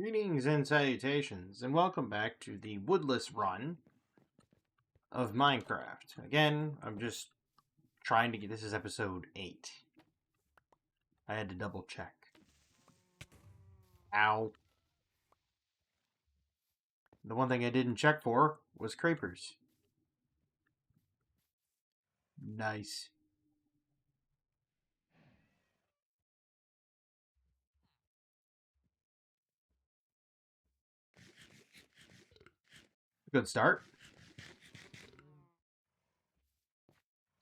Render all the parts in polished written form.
Greetings and salutations, and welcome back to the Woodless run of Minecraft. Again, I'm just trying to get... This is episode 8. I had to double check. Ow. The one thing I didn't check for was creepers. Nice. Good start. It's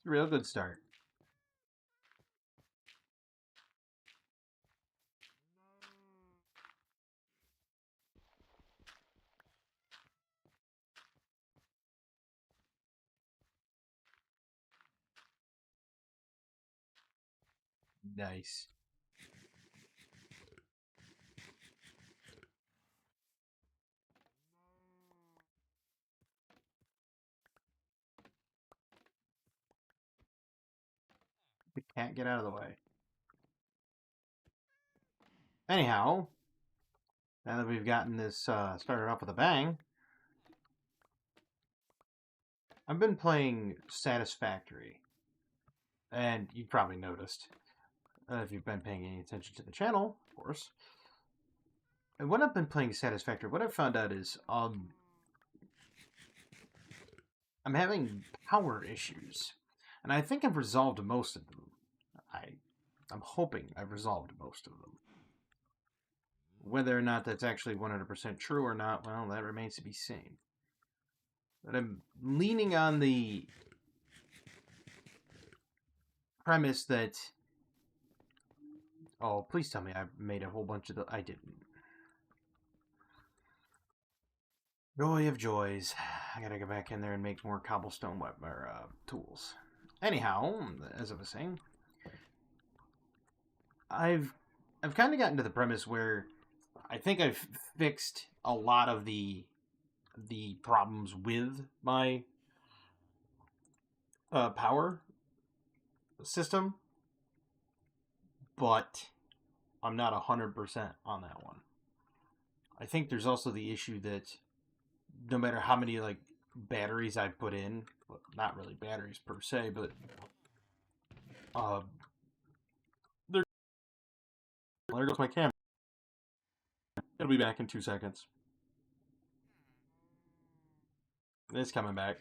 a real good start. Nice. We can't get out of the way. Anyhow, now that we've gotten this started off with a bang, I've been playing Satisfactory. And you've probably noticed, if you've been paying any attention to the channel, of course. And when I've been playing Satisfactory, what I've found out is I'm having power issues. And I think I've resolved most of them. I'm hoping I've resolved most of them. Whether or not that's actually 100% true or not, well, that remains to be seen. But I'm leaning on the premise that... Oh, please tell me I made a whole bunch of the... I didn't. Joy of joys. I gotta go back in there and make more cobblestone tools. Anyhow, as I was saying, I've kind of gotten to the premise where I think I've fixed a lot of the problems with my power system, but I'm not 100% on that one. I think there's also the issue that no matter how many batteries I put in, well, not really batteries per se, but there goes my camera. It'll be back in 2 seconds. It's coming back.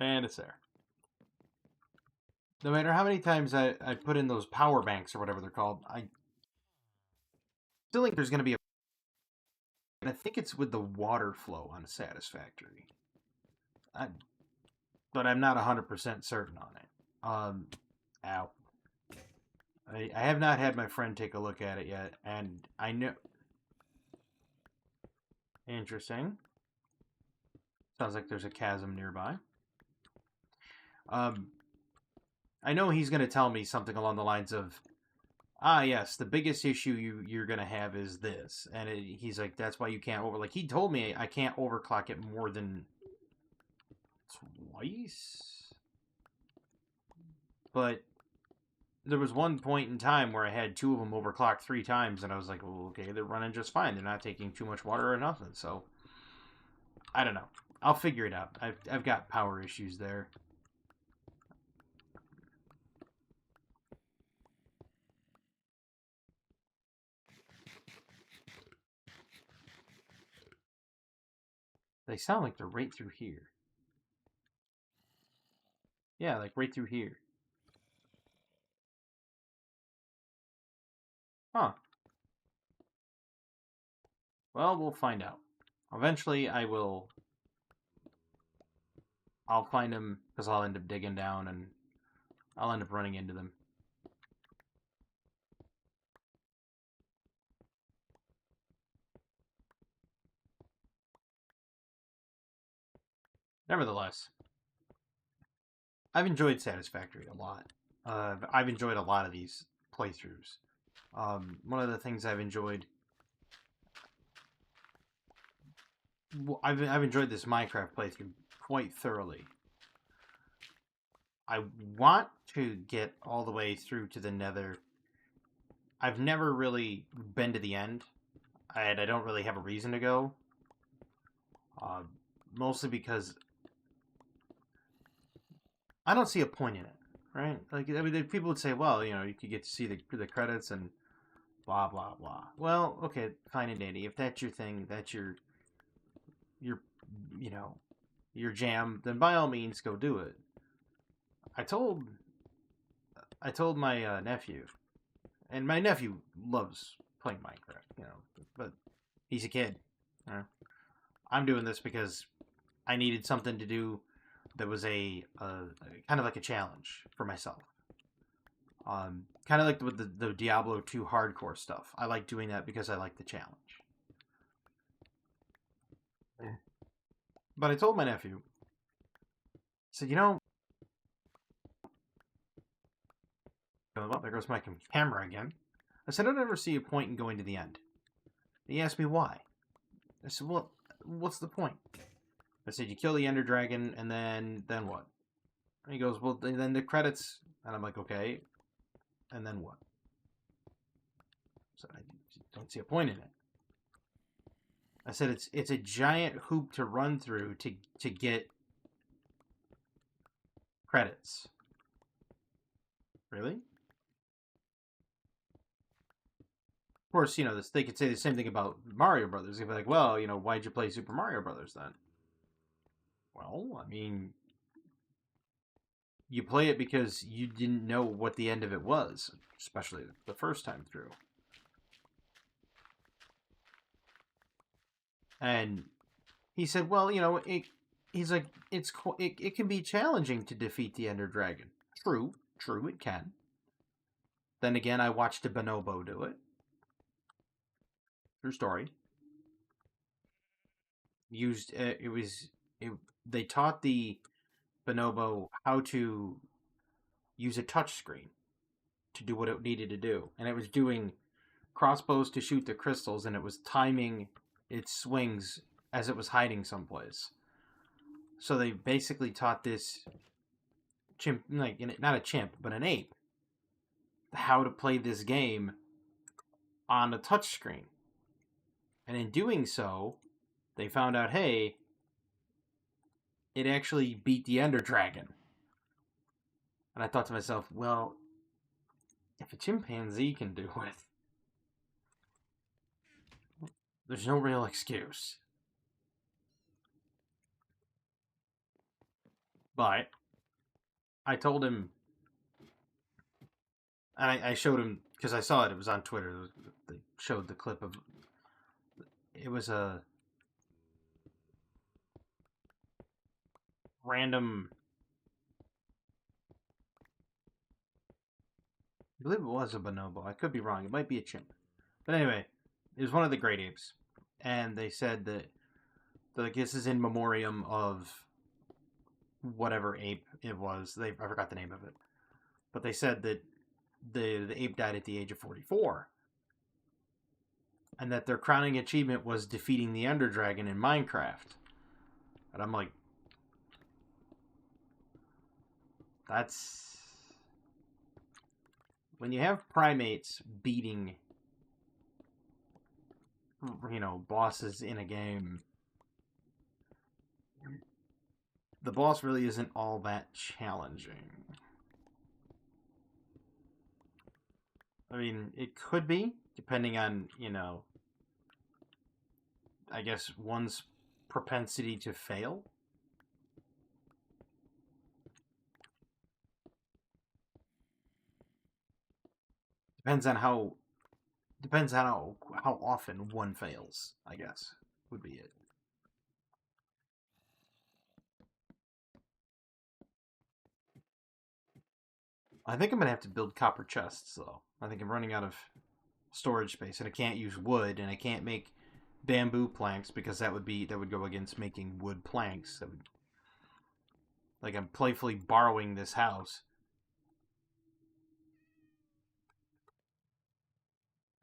And it's there. No matter how many times I put in those power banks or whatever they're called, I still think there's going to be a... And I think it's with the water flow on Satisfactory. But I'm not 100% certain on it. Ow. I have not had my friend take a look at it yet, and I know... Interesting. Sounds like there's a chasm nearby. I know he's going to tell me something along the lines of, yes, the biggest issue you're going to have is this. And he's like, that's why you can't he told me I can't overclock it more than twice. But there was one point in time where I had 2 of them overclocked 3 times, and I was like, well, okay, they're running just fine. They're not taking too much water or nothing. So, I don't know. I'll figure it out. I've got power issues there. They sound like they're right through here. Yeah, like right through here. Huh. Well, we'll find out. Eventually, I'll find them, because I'll end up digging down, and I'll end up running into them. Nevertheless, I've enjoyed Satisfactory a lot. I've enjoyed a lot of these playthroughs. One of the things I've enjoyed... I've enjoyed this Minecraft playthrough quite thoroughly. I want to get all the way through to the nether. I've never really been to the end. and I don't really have a reason to go. Uh, Mostly because I don't see a point in it, right? Like, I mean, people would say, well, you could get to see the credits and blah blah blah. Well, okay, fine and dandy. If that's your thing, that's your you know your jam, then by all means go do it. I told I told my nephew, and my nephew loves playing Minecraft, but he's a kid. I'm doing this because I needed something to do that was a kind of like a challenge for myself. Kind of like with the Diablo 2 hardcore stuff. I like doing that because I like the challenge. But I told my nephew, I said, well, there goes my camera again. I said, I don't ever see a point in going to the end. He asked me why. I said, well, what's the point? I said, you kill the Ender Dragon, and then what? And he goes, well, then the credits. And I'm like, okay, and then what? So I don't see a point in it. I said, it's a giant hoop to run through to get credits. Really? Of course, they could say the same thing about Mario Brothers. They'd be like, well, why'd you play Super Mario Brothers then? Well, I mean, you play it because you didn't know what the end of it was, especially the first time through. And he said, well, he's like, it can be challenging to defeat the Ender Dragon. True, it can. Then again, I watched a bonobo do it. True story. They taught the bonobo how to use a touch screen to do what it needed to do, and it was doing crossbows to shoot the crystals, and it was timing its swings as it was hiding someplace. So they basically taught this chimp, like not a chimp, but an ape, how to play this game on a touch screen. And in doing so, they found out, hey, it actually beat the Ender Dragon. And I thought to myself, well, if a chimpanzee can do it, there's no real excuse. But I told him, and I showed him, because I saw it was on Twitter. They showed the clip of it was a random, I believe it was a bonobo. I could be wrong. It might be a chimp. But anyway, it was one of the great apes. And they said that, like, this is in memoriam of whatever ape it was. I forgot the name of it. But they said that the ape died at the age of 44. And that their crowning achievement was defeating the Ender Dragon in Minecraft. And I'm like, that's... When you have primates beating, bosses in a game, the boss really isn't all that challenging. I mean, it could be, depending on, I guess one's propensity to fail. Depends on how often one fails, I guess, would be it. I think I'm gonna have to build copper chests though. I think I'm running out of storage space, and I can't use wood, and I can't make bamboo planks because that would go against making wood planks. Like, I'm playfully borrowing this house.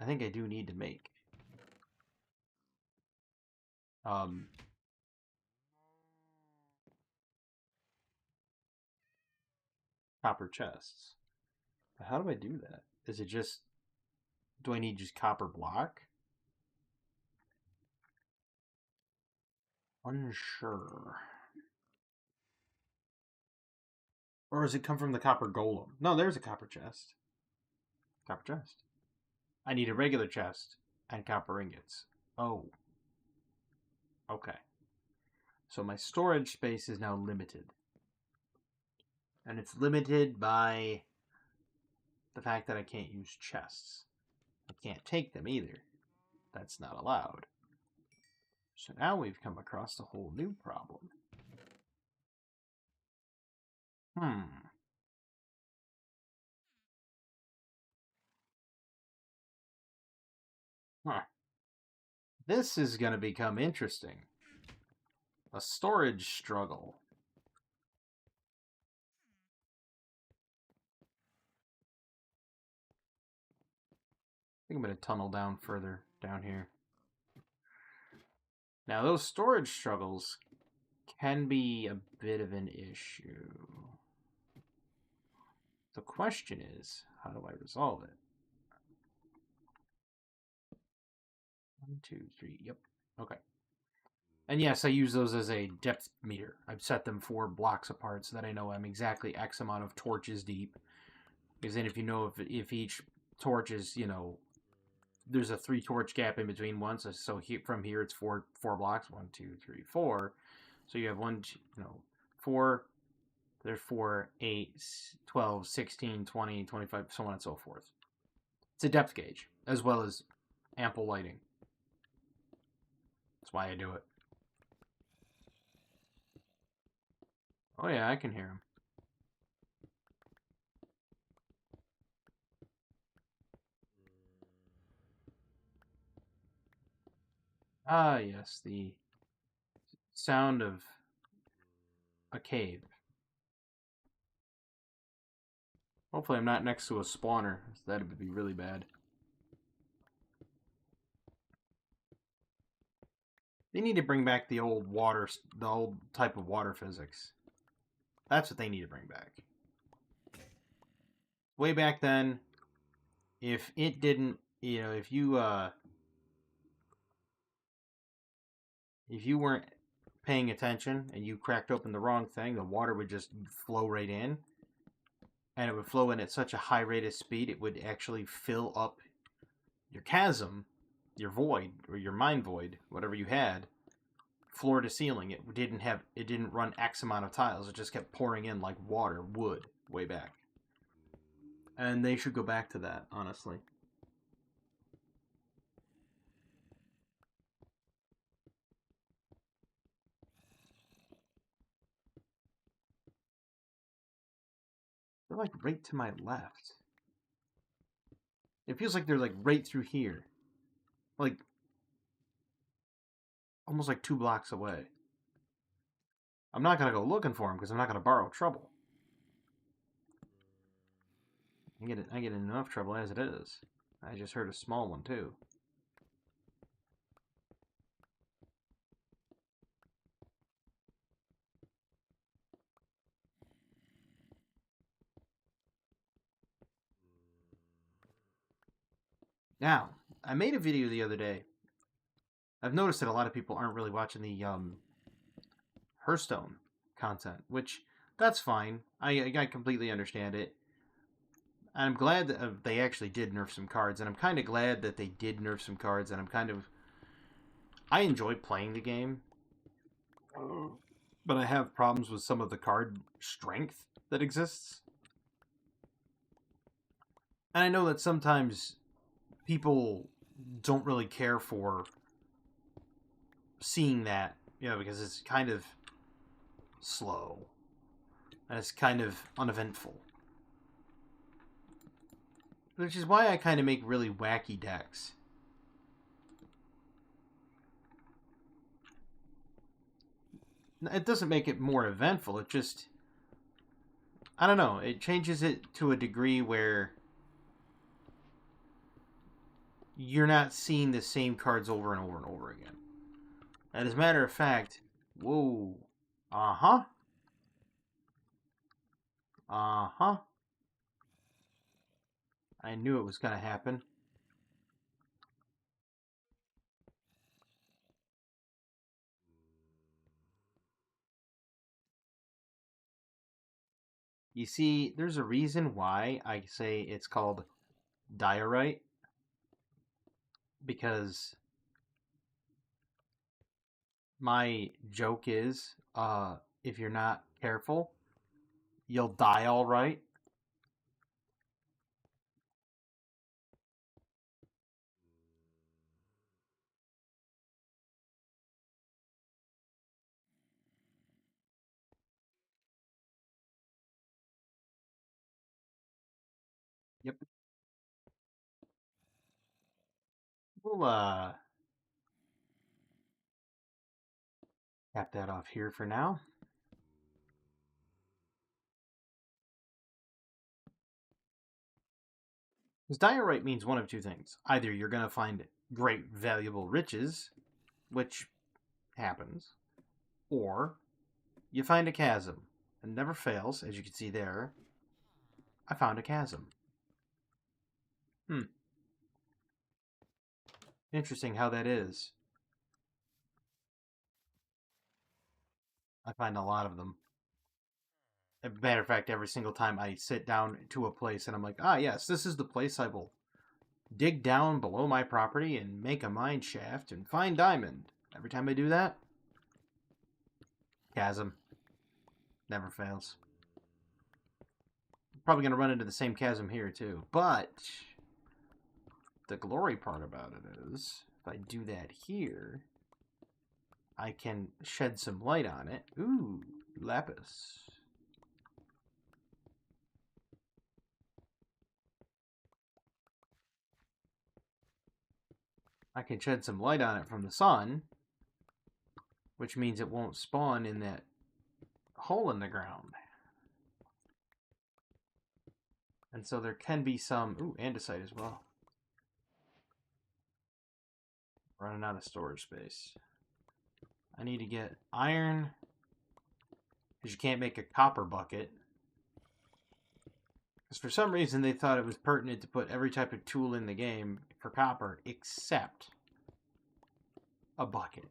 I think I do need to make um copper chests. How do I do that? Is it just, do I need just copper block? unsure. Or does it come from the copper golem? No, there's a copper chest. Copper chest. I need a regular chest and copper ingots. Oh. Okay. So my storage space is now limited. And it's limited by the fact that I can't use chests. I can't take them either. That's not allowed. So now we've come across a whole new problem. Huh. This is going to become interesting. A storage struggle. I think I'm going to tunnel down further down here. Now, those storage struggles can be a bit of an issue. The question is, how do I resolve it? 1, 2, 3, yep. Okay. And yes, I use those as a depth meter. I've set them 4 blocks apart so that I know I'm exactly X amount of torches deep. Because then if you know if each torch is, you know, there's a 3 torch gap in between one, so from here it's 4 blocks. 1, 2, 3, 4. So you have 1, 4, there's 4, 8, 12, 16, 20, 25, so on and so forth. It's a depth gauge, as well as ample lighting. That's why I do it. Oh yeah, I can hear him. Ah, yes, the sound of a cave. Hopefully I'm not next to a spawner. That would be really bad. They need to bring back the old type of water physics. That's what they need to bring back. Way back then, if it didn't, you know, if you weren't paying attention and you cracked open the wrong thing, the water would just flow right in. And it would flow in at such a high rate of speed, it would actually fill up your chasm, your void, or your mind void, whatever you had, floor to ceiling. It didn't run X amount of tiles. It just kept pouring in like water would way back. And they should go back to that, honestly. They're like right to my left. It feels like they're like right through here. Like almost like 2 blocks away. I'm not going to go looking for them because I'm not going to borrow trouble. I get enough trouble as it is. I just heard a small one too. Now, I made a video the other day. I've noticed that a lot of people aren't really watching the Hearthstone content, which that's fine. I completely understand it. I'm glad that they actually did nerf some cards, and I'm kind of glad that they did nerf some cards, and I enjoy playing the game, but I have problems with some of the card strength that exists. And I know that sometimes people don't really care for seeing that, you know, because it's kind of slow and it's kind of uneventful. Which is why I kind of make really wacky decks. It doesn't make it more eventful, it just, I don't know, it changes it to a degree where you're not seeing the same cards over and over and over again. And as a matter of fact, whoa, uh-huh. Uh-huh. I knew it was going to happen. You see, there's a reason why I say it's called diorite, because my joke is, if you're not careful, you'll die all right. Yep. We'll cap that off here for now. Because diorite means one of two things. Either you're going to find great, valuable riches, which happens, or you find a chasm. It never fails, as you can see there. I found a chasm. Interesting how that is. I find a lot of them. As a matter of fact, every single time I sit down to a place and I'm like, ah, yes, this is the place I will dig down below my property and make a mine shaft and find diamond. Every time I do that, chasm. Never fails. Probably going to run into the same chasm here, too. But the glory part about it is, if I do that here, I can shed some light on it. Ooh, lapis. I can shed some light on it from the sun, which means it won't spawn in that hole in the ground. And so there can be some... Ooh, andesite as well. Running out of storage space. I need to get iron, because you can't make a copper bucket. Because for some reason they thought it was pertinent to put every type of tool in the game for copper except a bucket.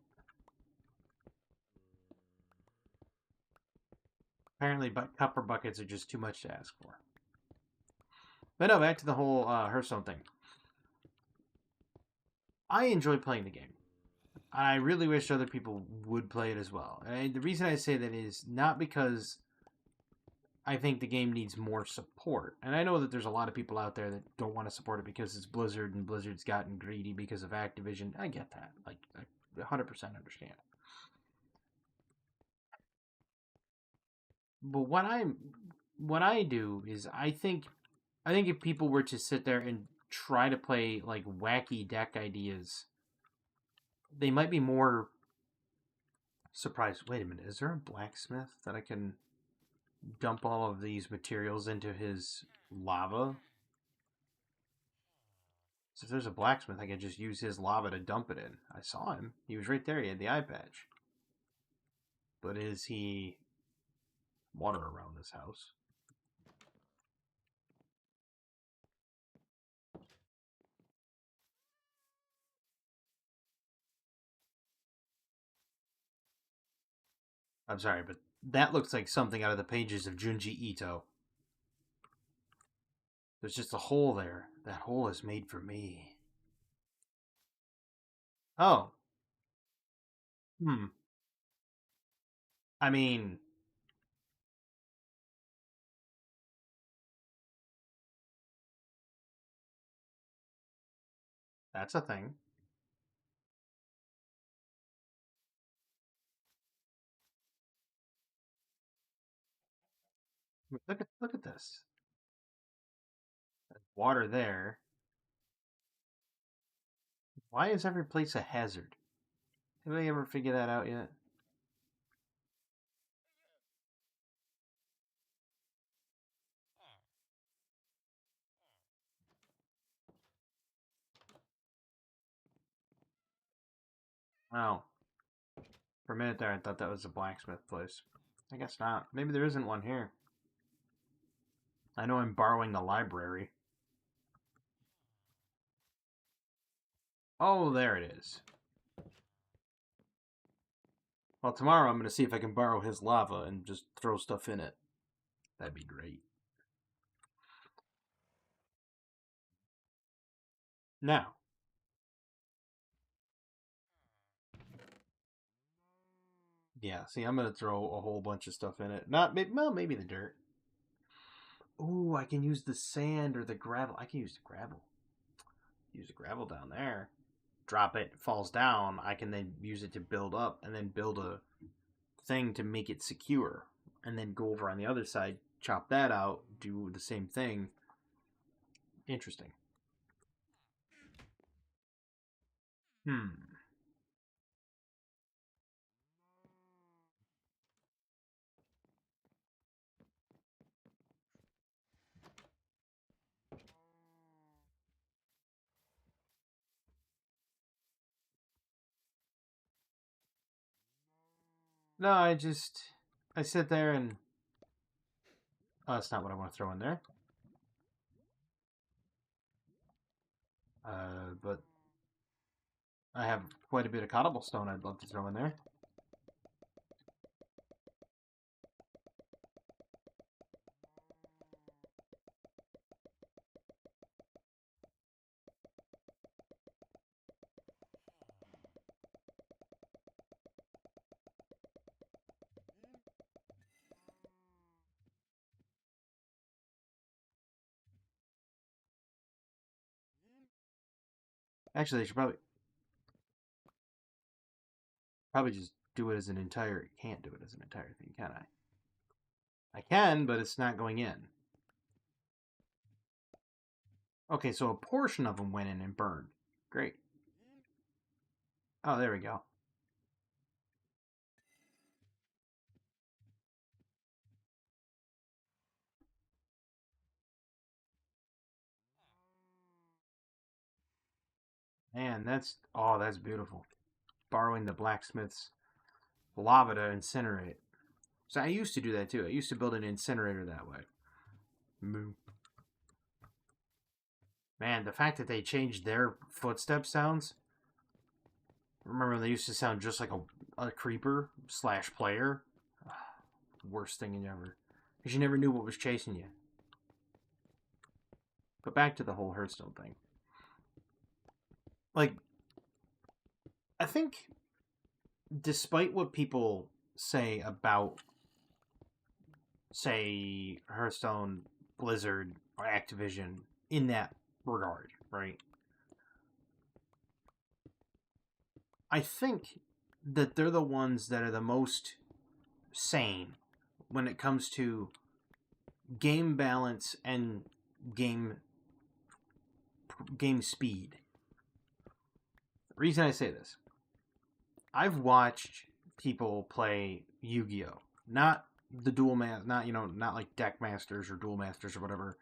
Apparently, copper buckets are just too much to ask for. But no, back to the whole Hearthstone thing. I enjoy playing the game. I really wish other people would play it as well. And the reason I say that is not because I think the game needs more support. And I know that there's a lot of people out there that don't want to support it because it's Blizzard and Blizzard's gotten greedy because of Activision. I get that. Like, I 100% understand. But what I do is I think if people were to sit there and try to play like wacky deck ideas, they might be more surprised. Wait a minute, is there a blacksmith that I can dump all of these materials into his lava? So if there's a blacksmith, I could just use his lava to dump it in. I saw him. He was right there. He had the eye patch. But is he water around this house? I'm sorry, but that looks like something out of the pages of Junji Ito. There's just a hole there. That hole is made for me. Oh. Hmm. I mean, that's a thing. Look at this. There's water there. Why is every place a hazard? Anybody ever figure that out yet? Oh. For a minute there, I thought that was a blacksmith place. I guess not. Maybe there isn't one here. I know I'm borrowing the library. Oh, there it is. Well, tomorrow I'm going to see if I can borrow his lava and just throw stuff in it. That'd be great. Now, yeah, see, I'm going to throw a whole bunch of stuff in it. Not, well, maybe the dirt. Ooh, I can use the sand or the gravel. I can use the gravel. Use the gravel down there. Drop it, falls down. I can then use it to build up and then build a thing to make it secure. And then go over on the other side, chop that out, do the same thing. Interesting. Hmm. No, I sit there and oh, that's not what I want to throw in there. But I have quite a bit of cobblestone I'd love to throw in there. Actually, I should probably just do it as an entire. Can't do it as an entire thing, can I? I can, but it's not going in. Okay, so a portion of them went in and burned. Great. Oh, there we go. Man, that's beautiful. Borrowing the blacksmith's lava to incinerate. So I used to do that too. I used to build an incinerator that way. Moo. Man, the fact that they changed their footstep sounds. Remember, they used to sound just like a creeper / player. Worst thing ever. Because you never knew what was chasing you. But back to the whole Hearthstone thing. Like, I think, despite what people say about, say, Hearthstone, Blizzard, or Activision in that regard, right? I think that they're the ones that are the most sane when it comes to game balance and game speed. The reason I say this, I've watched people play Yu-Gi-Oh, not the not like deck masters or duel masters or whatever,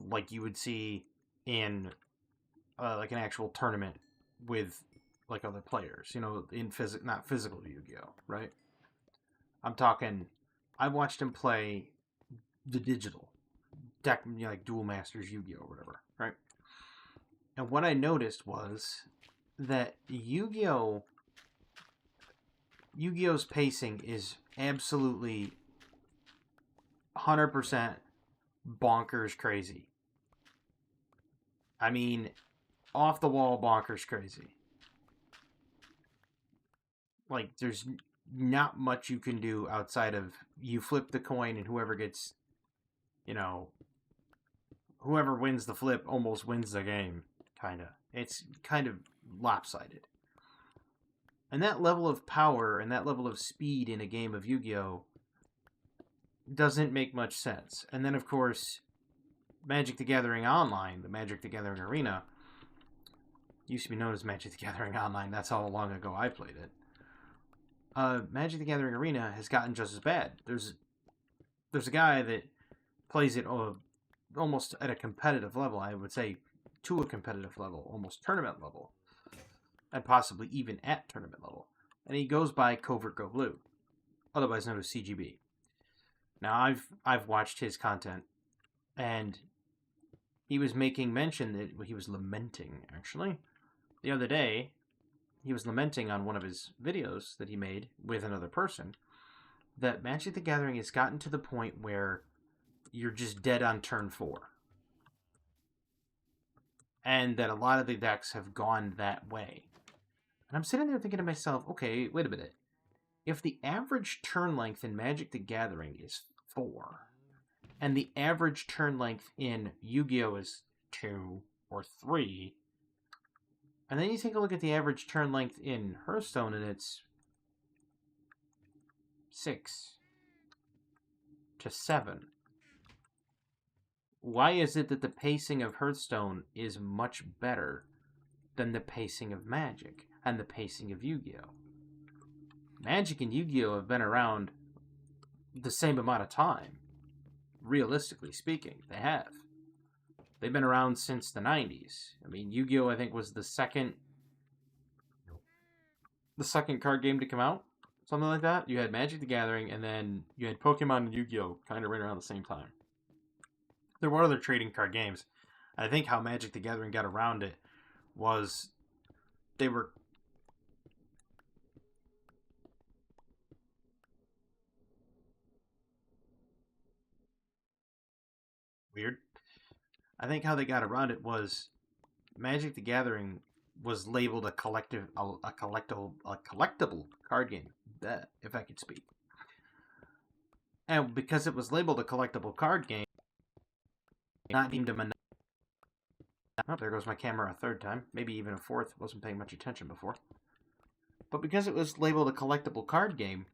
like you would see in like an actual tournament with like other players, in not physical Yu-Gi-Oh, right? I'm talking. I watched him play the digital deck, like Duel Masters Yu-Gi-Oh or whatever, right? And what I noticed was that Yu-Gi-Oh's pacing is absolutely 100% bonkers crazy. I mean, off the wall bonkers crazy. Like, there's not much you can do outside of you flip the coin and whoever gets, whoever wins the flip almost wins the game, kind of. It's kind of lopsided. And that level of power and that level of speed in a game of Yu-Gi-Oh doesn't make much sense. And then, of course, Magic the Gathering Online, the Magic the Gathering Arena, used to be known as Magic the Gathering Online. That's how long ago I played it. Magic the Gathering Arena has gotten just as bad. There's a guy that plays it almost at a competitive level. I would say to a competitive level, almost tournament level, and possibly even at tournament level. And he goes by Covert Go Blue, otherwise known as CGB. Now I've watched his content, and he was making mention that he was lamenting actually the other day. He was lamenting on one of his videos that he made with another person that Magic the Gathering has gotten to the point where you're just dead on turn 4. And that a lot of the decks have gone that way. And I'm sitting there thinking to myself, okay, wait a minute. If the average turn length in Magic the Gathering is 4, and the average turn length in Yu-Gi-Oh! Is 2 or 3, and then you take a look at the average turn length in Hearthstone, and it's 6 to 7. Why is it that the pacing of Hearthstone is much better than the pacing of Magic and the pacing of Yu-Gi-Oh? Magic and Yu-Gi-Oh have been around the same amount of time. Realistically speaking, they have. They've been around since the 90s. I mean, Yu-Gi-Oh, I think, was the second card game to come out. Something like that. You had Magic the Gathering, and then you had Pokemon and Yu-Gi-Oh kind of right around the same time. There were other trading card games. I think how Magic the Gathering got around it was they were... Weird. I think how they got around it was Magic the Gathering was labeled a collectible card game. That, if I could speak. And because it was labeled a collectible card game, not deemed a monopoly. Oh, there goes my camera a third time. Maybe even a fourth. Wasn't paying much attention before. But because it was labeled a collectible card game,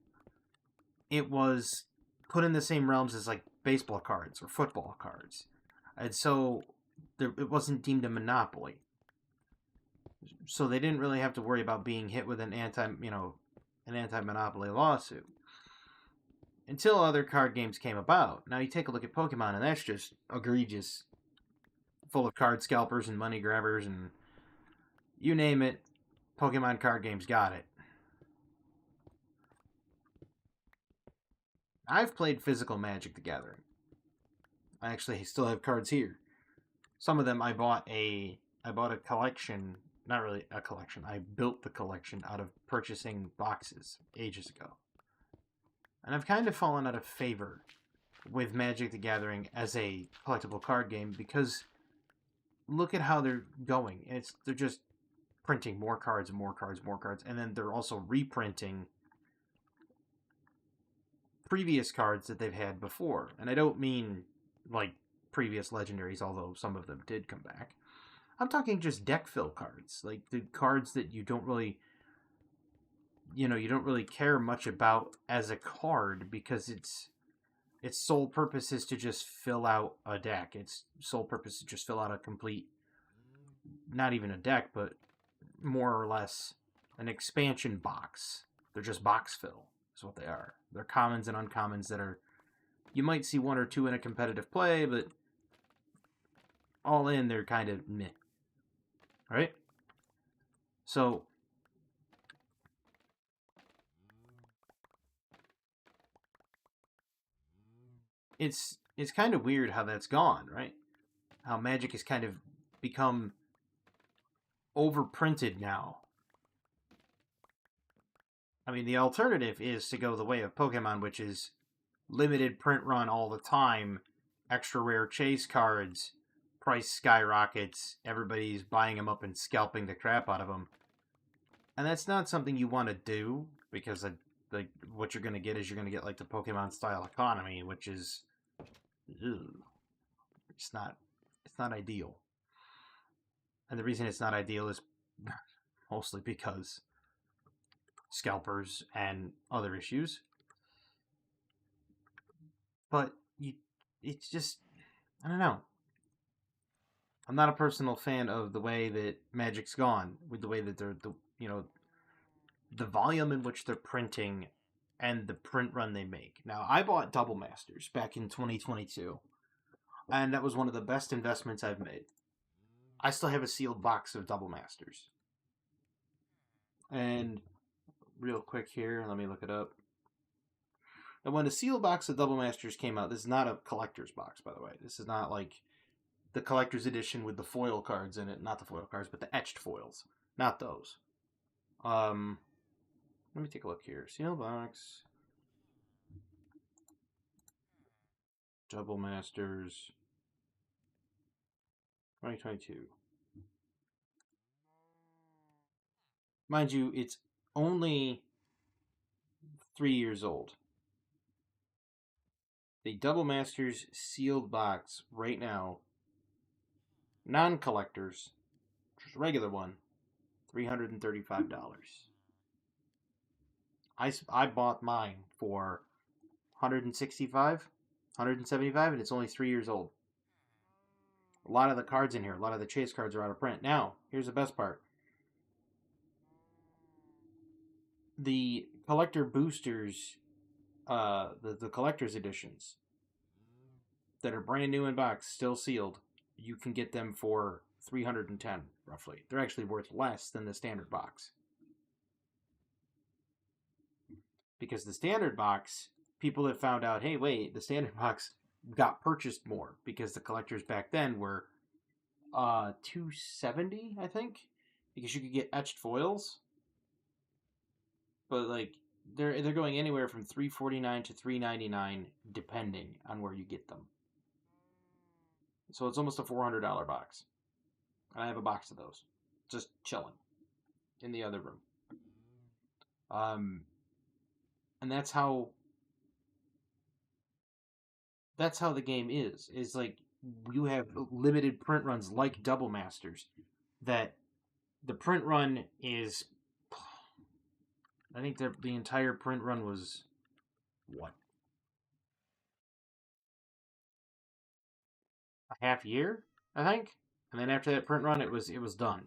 it was put in the same realms as like baseball cards or football cards. And so it wasn't deemed a monopoly. So they didn't really have to worry about being hit with an anti-monopoly lawsuit. Until other card games came about. Now you take a look at Pokemon, and that's just egregious. Full of card scalpers and money grabbers and you name it, Pokemon card games got it. I've played physical Magic the Gathering. I actually still have cards here. Some of them I bought a collection, not really a collection. I built the collection out of purchasing boxes ages ago. And I've kind of fallen out of favor with Magic the Gathering as a collectible card game because look at how they're going. They're just printing more cards and more cards, and then they're also reprinting previous cards that they've had before. And I don't mean like previous legendaries, although some of them did come back. I'm talking just deck fill cards, like the cards that you don't really care much about as a card because its sole purpose is to just fill out a deck. Its sole purpose is to just fill out a complete, not even a deck, but more or less an expansion box. They're just box fill, is what they are. They're commons and uncommons that are, you might see one or two in a competitive play, but all in, they're kind of meh. Right? So, it's kind of weird how that's gone, right? How Magic has kind of become overprinted now. I mean, the alternative is to go the way of Pokemon, which is limited print run all the time, extra rare chase cards, price skyrockets, everybody's buying them up and scalping the crap out of them. And that's not something you want to do, because what you're going to get is you're going to get like the Pokemon style economy, which is, it's not ideal. And the reason it's not ideal is mostly because scalpers and other issues. But it's just, I don't know. I'm not a personal fan of the way that Magic's gone, with the way that they're, the volume in which they're printing and the print run they make. Now, I bought Double Masters back in 2022, and that was one of the best investments I've made. I still have a sealed box of Double Masters. And real quick here, let me look it up. And when the sealed box of Double Masters came out, this is not a collector's box, by the way. This is not like the collector's edition with the foil cards in it. Not the foil cards, but the etched foils. Not those. Let me take a look here. Sealed box. Double Masters 2022. Mind you, it's only 3 years old. The Double Masters sealed box right now, non-collectors, just a regular one, $335. I bought mine for 165, 175, and it's only 3 years old. A lot of the cards in here, a lot of the chase cards are out of print. Now, here's the best part. The collector boosters, the collector's editions that are brand new in box, still sealed, you can get them for $310 roughly. They're actually worth less than the standard box. Because the standard box, people have found out, hey, wait, the standard box got purchased more because the collectors back then were $270, I think, because you could get etched foils. But like they're going anywhere from $349 to $399 depending on where you get them. So it's almost a $400 box. And I have a box of those just chilling in the other room. And that's how the game is. It's like you have limited print runs like Double Masters that the print run is, I think the entire print run was what, a half year, I think. And then after that print run, it was done.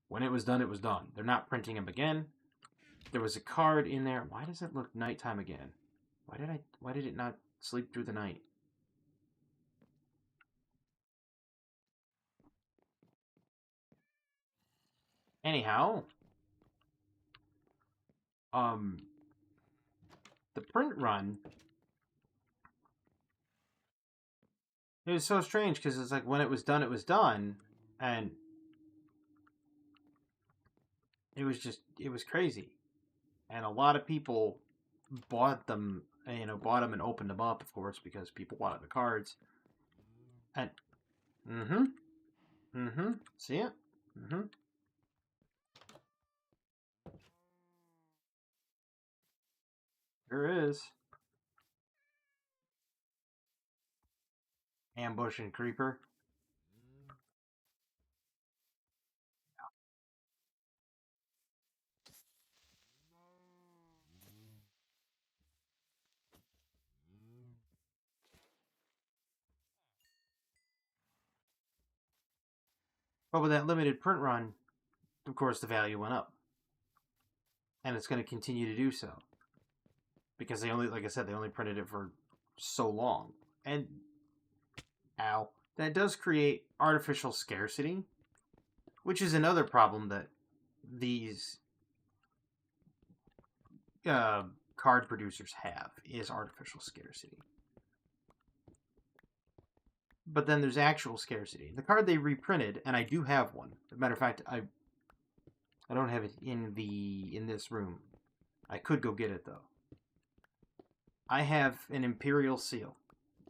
When it was done, it was done. They're not printing them again. There was a card in there. Why does it look nighttime again? Why did it not sleep through the night? Anyhow, the print run, it was so strange because it's like when it was done, and it was crazy, and a lot of people bought them and opened them up, of course, because people wanted the cards, and see it, there is ambush and creeper. But with that limited print run, of course, the value went up. And it's going to continue to do so. Because they only, like I said, they only printed it for so long. And, that does create artificial scarcity, which is another problem that these card producers have, is artificial scarcity. But then there's actual scarcity. The card they reprinted, and I do have one. As a matter of fact, I don't have it in this room. I could go get it though. I have an Imperial Seal.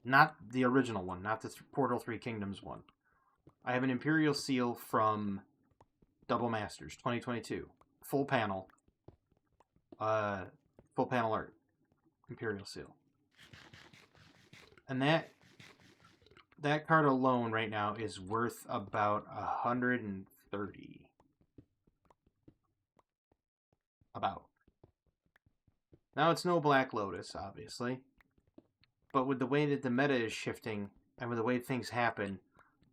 Not the original one, not the Portal 3 Kingdoms one. I have an Imperial Seal from Double Masters 2022. Full panel. Full panel art. Imperial Seal. And that card alone right now is worth about 130. About. Now it's no Black Lotus, obviously. But with the way that the meta is shifting, and with the way things happen,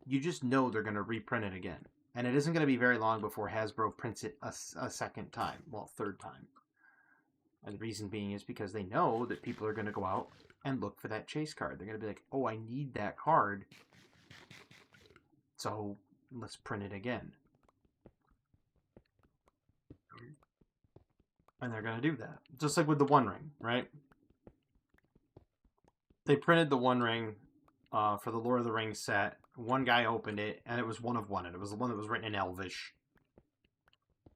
you just know they're going to reprint it again. And it isn't going to be very long before Hasbro prints it a second time. Well, third time. And the reason being is because they know that people are going to go out and look for that chase card. They're going to be like, oh, I need that card. So let's print it again. And they're going to do that. Just like with the One Ring, right? They printed the One Ring for the Lord of the Rings set. One guy opened it, and it was one of one. And it was the one that was written in Elvish.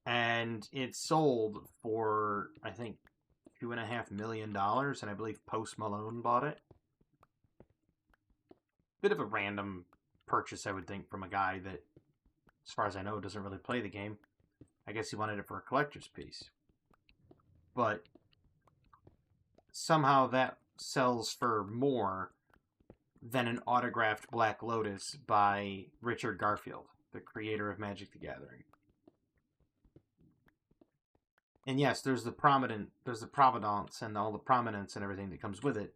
And it sold for, I think, $2.5 million. And I believe Post Malone bought it. bit of a random purchase, I would think, from a guy that, as far as I know, doesn't really play the game. I guess he wanted it for a collector's piece. But somehow that sells for more than an autographed Black Lotus by Richard Garfield, the creator of Magic the Gathering. And yes, there's the provenance and all the prominence and everything that comes with it,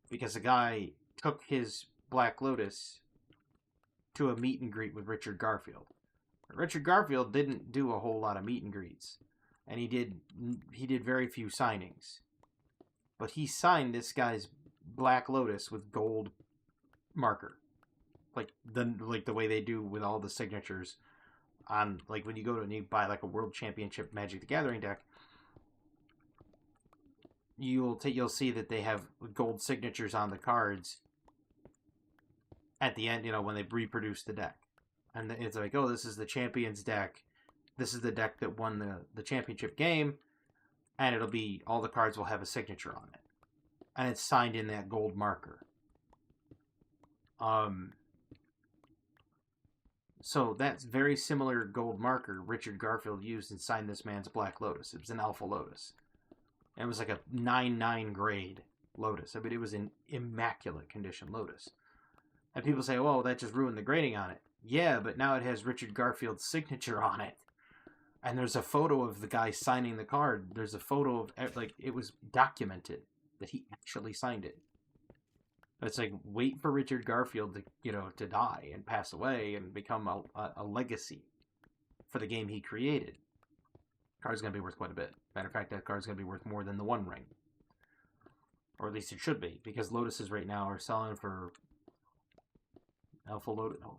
because the guy took his Black Lotus to a meet and greet with Richard Garfield. Richard Garfield didn't do a whole lot of meet and greets, and he did very few signings. But he signed this guy's Black Lotus with gold marker, like the way they do with all the signatures on, like, when you go to and you buy like a World Championship Magic the Gathering deck, you'll see that they have gold signatures on the cards at the end, when they reproduce the deck. And it's like, oh, this is the champion's deck. This is the deck that won the championship game. And it'll be, all the cards will have a signature on it. And it's signed in that gold marker. So that's very similar gold marker Richard Garfield used and signed this man's Black Lotus. It was an Alpha Lotus. And it was like a 9/9 grade Lotus. I mean, it was an immaculate condition Lotus. And people say, well, that just ruined the grading on it. Yeah, but now it has Richard Garfield's signature on it. And there's a photo of the guy signing the card. There's a photo of, like, it was documented that he actually signed it. It's like, wait for Richard Garfield to die and pass away and become a legacy for the game he created. The card's going to be worth quite a bit. Matter of fact, that card's going to be worth more than the One Ring. Or at least it should be, because Lotuses right now are selling for Alpha Lotus. Oh,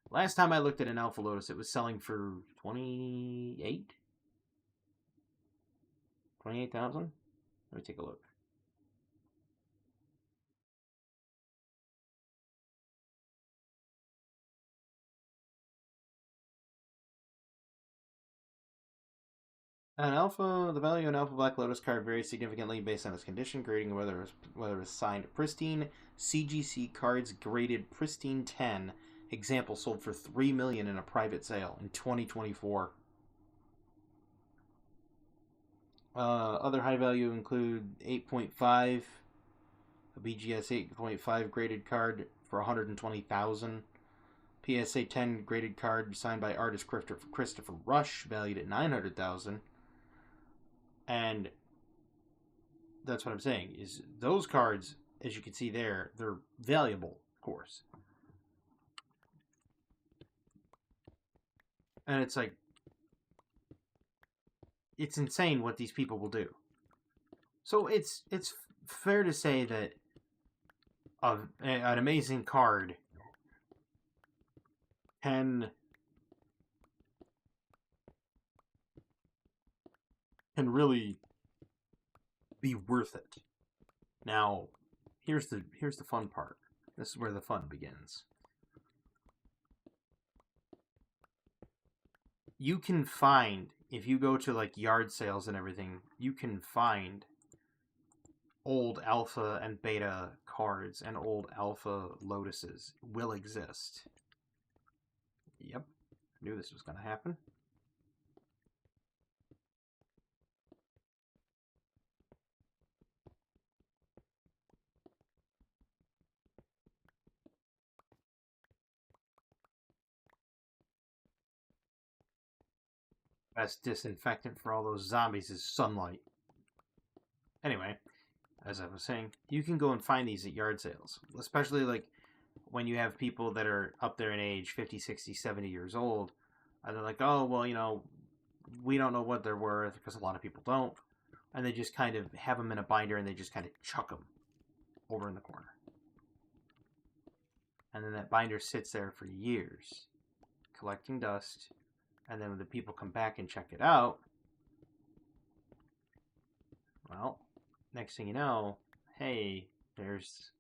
last time I looked at an Alpha Lotus, it was selling for 28,000. Let me take a look. The value of an Alpha Black Lotus card varies significantly based on its condition, grading whether it's signed pristine. CGC cards graded pristine 10. Example sold for $3 million in a private sale in 2024. Other high value include 8.5, a BGS 8.5 graded card for $120,000. PSA 10 graded card signed by artist Christopher Rush, valued at $900,000. And that's what I'm saying, is those cards, as you can see there, they're valuable, of course. And it's like, it's insane what these people will do. So it's fair to say that an amazing card can really be worth it. Now, here's the fun part. This is where the fun begins. You can find, if you go to like yard sales and everything, you can find old Alpha and Beta cards and old Alpha Lotuses will exist. Yep, I knew this was going to happen. Best disinfectant for all those zombies is sunlight. Anyway, as I was saying, you can go and find these at yard sales, especially like when you have people that are up there in age, 50, 60, 70 years old, and they're like, oh, well, we don't know what they're worth, because a lot of people don't, and they just kind of have them in a binder and they just kind of chuck them over in the corner. And then that binder sits there for years, collecting dust, and then when the people come back and check it out, well, next thing you know, hey, there's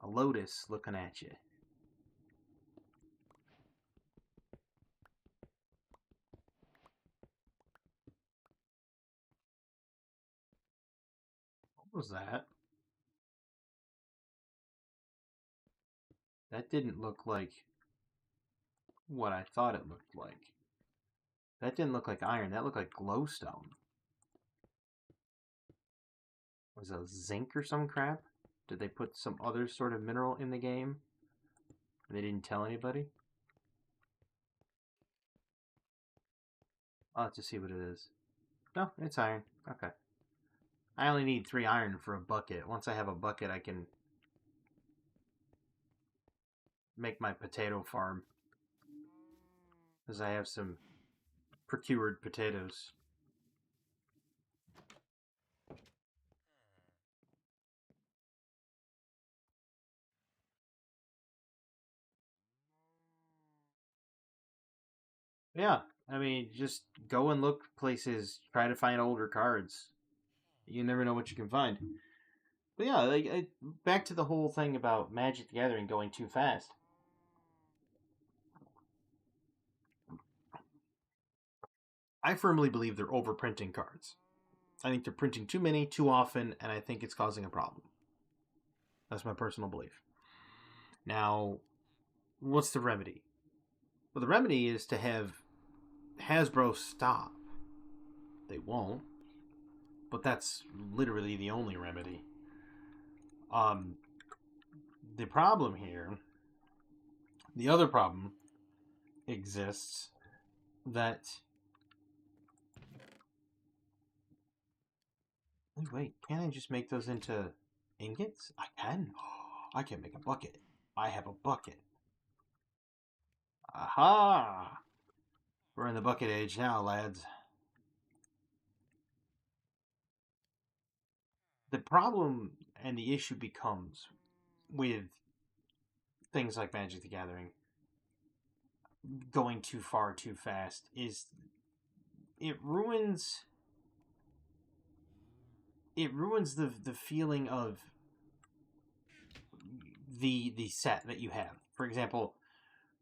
a Lotus looking at you. What was that? That didn't look like what I thought it looked like. That didn't look like iron. That looked like glowstone. Was it zinc or some crap? Did they put some other sort of mineral in the game? And they didn't tell anybody? I'll have to see what it is. No, it's iron. Okay. I only need 3 iron for a bucket. Once I have a bucket, I can make my potato farm. Because I have some procured potatoes. Yeah, I mean, just go and look places, try to find older cards. You never know what you can find. But yeah, back to the whole thing about Magic the Gathering going too fast. I firmly believe they're overprinting cards. I think they're printing too many, too often, and I think it's causing a problem. That's my personal belief. Now, what's the remedy? Well, the remedy is to have Hasbro stop. They won't, but that's literally the only remedy. The problem here, the other problem exists that. Wait, can't I just make those into ingots? I can. I can make a bucket. I have a bucket. Aha! We're in the bucket age now, lads. The problem and the issue becomes with things like Magic the Gathering going too far too fast is it ruins the feeling of the set that you have. For example,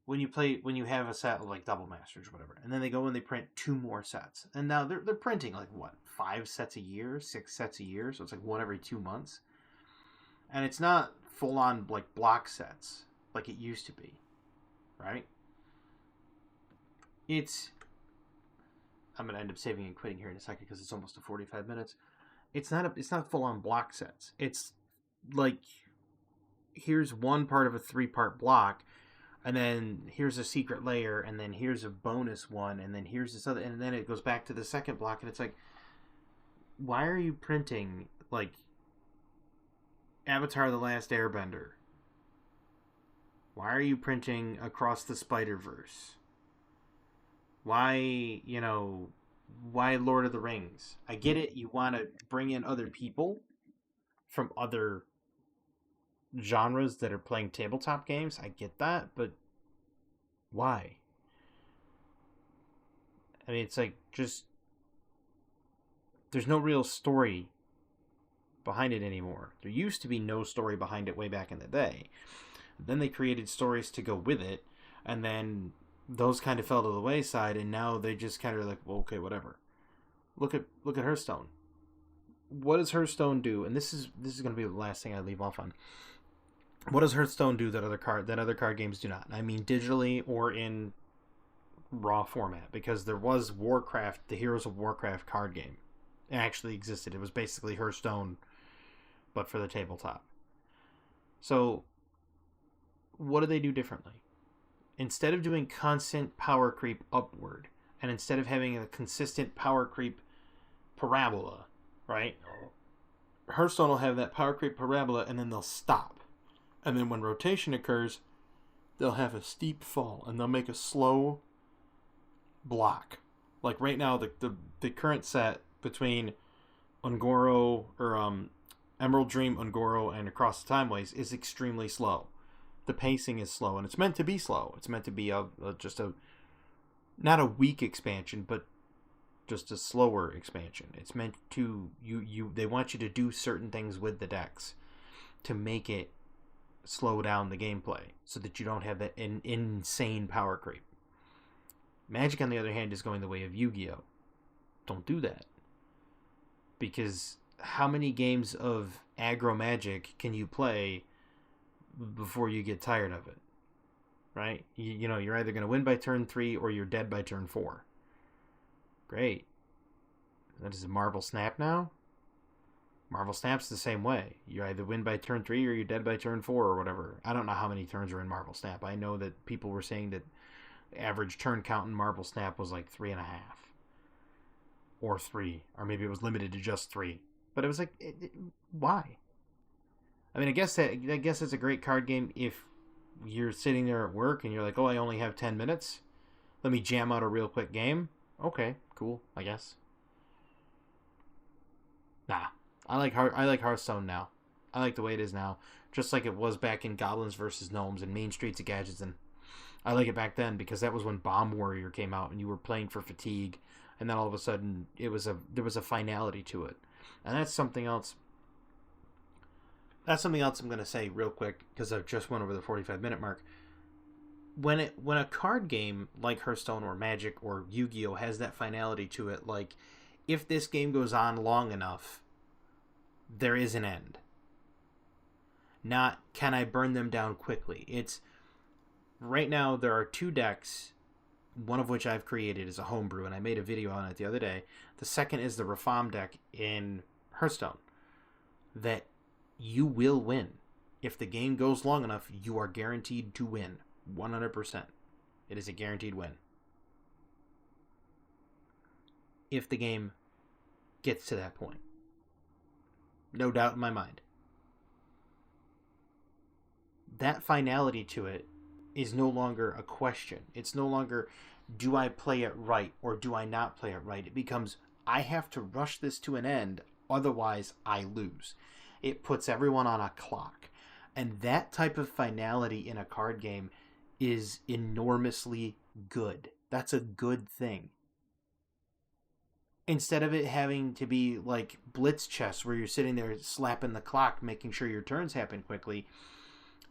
when you have a set of like Double Masters or whatever, and then they go and they print 2 more sets, and now they're printing like what 5 sets a year, 6 sets a year, so it's like one every 2 months, and it's not full on like block sets like it used to be, right? It's I'm gonna end up saving and quitting here in a second because it's almost to 45 minutes. It's not full on block sets. It's like here's one part of a 3-part block, and then here's a secret layer, and then here's a bonus one, and then here's this other, and then it goes back to the second block, and it's like, why are you printing like Avatar: The Last Airbender? Why are you printing Across the Spider-Verse? Why, why Lord of the Rings? I get it, you want to bring in other people from other genres that are playing tabletop games. I get that, but why? I mean, it's like just there's no real story behind it anymore. There used to be no story behind it way back in the day. Then they created stories to go with it, and then those kind of fell to the wayside, and now they just kind of like, well, okay, whatever. Look at Hearthstone. What does Hearthstone do? And this is going to be the last thing I leave off on. What does Hearthstone do that other card games do not? I mean, digitally or in raw format, because there was Warcraft, the Heroes of Warcraft card game. It actually existed. It was basically Hearthstone, but for the tabletop. So, what do they do differently? Instead of doing constant power creep upward, and instead of having a consistent power creep parabola, right? Hearthstone will have that power creep parabola, and then they'll stop. And then when rotation occurs, they'll have a steep fall, and they'll make a slow block. Like right now, the current set between Ungoro, or Emerald Dream, Ungoro, and Across the Timeways is extremely slow. The pacing is slow, and it's meant to be slow. It's meant to be just a not a weak expansion, but just a slower expansion. It's meant to they want you to do certain things with the decks to make it slow down the gameplay so that you don't have that insane power creep. Magic, on the other hand, is going the way of Yu-Gi-Oh! Don't do that. Because how many games of aggro Magic can you play before you get tired of it, right? You know, you're either going to win by turn 3 or you're dead by turn 4. Great. That is a Marvel Snap now? Marvel Snap's the same way. You either win by turn 3 or you're dead by turn 4 or whatever. I don't know how many turns are in Marvel Snap. I know that people were saying that average turn count in Marvel Snap was like 3.5. Or 3. Or maybe it was limited to just 3. But it was like, why? I mean, I guess it's a great card game if you're sitting there at work and you're like, oh, I only have 10 minutes. Let me jam out a real quick game. Okay, cool, I guess. Nah, I like Hearthstone now. I like the way it is now, just like it was back in Goblins versus Gnomes and Main Streets of Gadgets. And I like it back then because that was when Bomb Warrior came out and you were playing for fatigue, and then all of a sudden there was a finality to it, and that's something else. That's something else I'm going to say real quick because I've just went over the 45-minute mark. When a card game like Hearthstone or Magic or Yu-Gi-Oh has that finality to it, like if this game goes on long enough, there is an end. Not can I burn them down quickly. It's right now there are 2 decks, one of which I've created as a homebrew, and I made a video on it the other day. The second is the Rafam deck in Hearthstone that you will win. If the game goes long enough, you are guaranteed to win. 100%. It is a guaranteed win. If the game gets to that point. No doubt in my mind. That finality to it is no longer a question. It's no longer, do I play it right or do I not play it right? It becomes, I have to rush this to an end, otherwise I lose. It puts everyone on a clock. And that type of finality in a card game is enormously good. That's a good thing. Instead of it having to be like blitz chess where you're sitting there slapping the clock, making sure your turns happen quickly,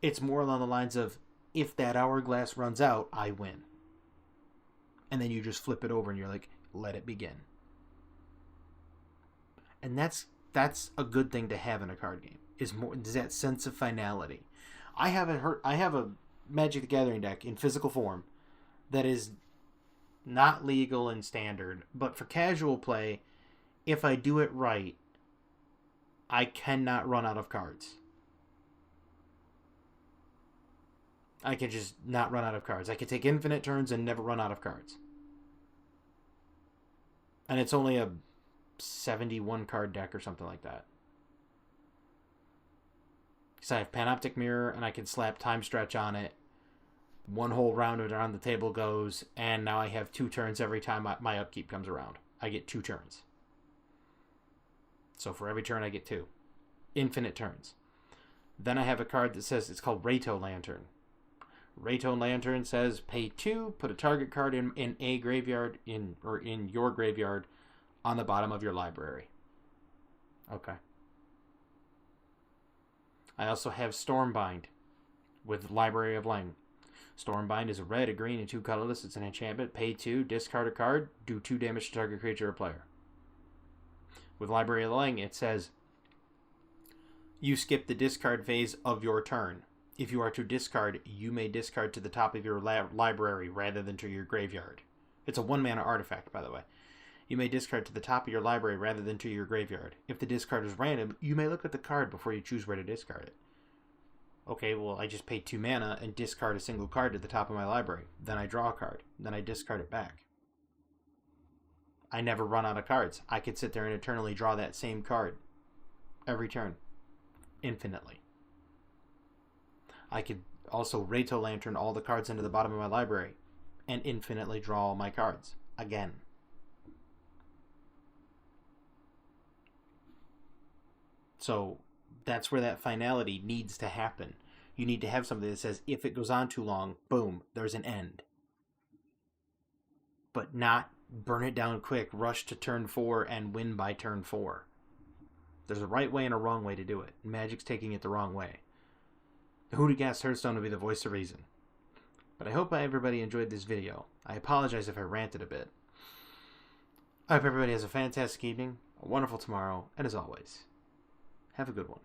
it's more along the lines of, if that hourglass runs out, I win. And then you just flip it over and you're like, let it begin. And that's a good thing to have in a card game. Is that sense of finality. I have a Magic the Gathering deck in physical form that is not legal in standard, but for casual play, if I do it right, I cannot run out of cards. I can just not run out of cards. I can take infinite turns and never run out of cards. And it's only a 71 card deck or something like that. Because I have Panoptic Mirror and I can slap Time Stretch on it. One whole round around the table goes, and now I have 2 turns every time my upkeep comes around. I get 2 turns. So for every turn I get 2. Infinite turns. Then I have a card that says, it's called Rato Lantern. Rato Lantern says, pay 2, put a target card in a graveyard, in your graveyard, on the bottom of your library. Okay. I also have Stormbind with Library of Lang. Stormbind is a red, a green, and 2 colorless. It's an enchantment. Pay 2, discard a card, do 2 damage to target creature or player. With Library of Lang, it says, you skip the discard phase of your turn. If you are to discard, you may discard to the top of your library rather than to your graveyard. It's a 1-mana artifact, by the way. You may discard to the top of your library rather than to your graveyard. If the discard is random, you may look at the card before you choose where to discard it. Okay, well, I just paid 2 mana and discard a single card to the top of my library. Then I draw a card. Then I discard it back. I never run out of cards. I could sit there and eternally draw that same card every turn. Infinitely. I could also Rato Lantern all the cards into the bottom of my library and infinitely draw all my cards. Again. So that's where that finality needs to happen. You need to have something that says, if it goes on too long, boom, there's an end. But not burn it down quick, rush to turn 4, and win by turn 4. There's a right way and a wrong way to do it. Magic's taking it the wrong way. Who'd have guessed Hearthstone would be the voice of reason? But I hope everybody enjoyed this video. I apologize if I ranted a bit. I hope everybody has a fantastic evening, a wonderful tomorrow, and as always, have a good one.